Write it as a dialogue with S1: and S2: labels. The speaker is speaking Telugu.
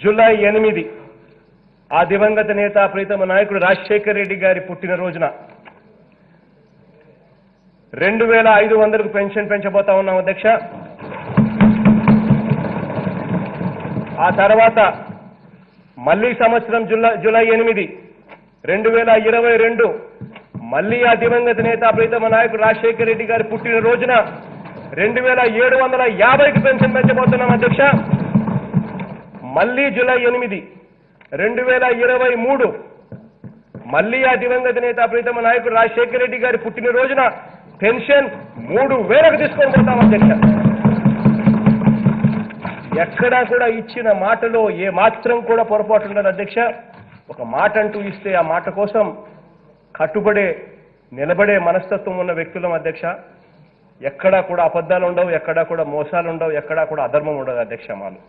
S1: జూలై 8 ఆ దివంగత నేత ప్రీతమ నాయకుడు రాజశేఖర్ రెడ్డి గారి పుట్టినరోజున 2500కు పెన్షన్ పెంచబోతా ఉన్నాం అధ్యక్ష. ఆ తర్వాత మళ్ళీ సంవత్సరం జూలై 8 2022 మళ్ళీ ఆ దివంగత నేత ప్రీతమ నాయకుడు రాజశేఖర్ రెడ్డి గారి పుట్టినరోజున 2750కి పెన్షన్ పెంచబోతున్నాం అధ్యక్ష. మళ్ళీ జూలై 8 2023 మళ్ళీ ఆ దివంగత నేత ప్రీతమ నాయకుడు రాజశేఖర్ రెడ్డి గారి పుట్టినరోజున పెన్షన్ 3000కు తీసుకొని పోతాం అధ్యక్ష. ఎక్కడా కూడా ఇచ్చిన మాటలో ఏ మాత్రం కూడా పొరపాటు ఉండదు అధ్యక్ష. ఒక మాట అంటూ ఇస్తే ఆ మాట కోసం కట్టుబడే నిలబడే మనస్తత్వం ఉన్న వ్యక్తులం అధ్యక్ష. ఎక్కడా కూడా అబద్ధాలు ఉండవు, ఎక్కడా కూడా మోసాలు ఉండవు, ఎక్కడా కూడా అధర్మం ఉండదు అధ్యక్ష. మాలు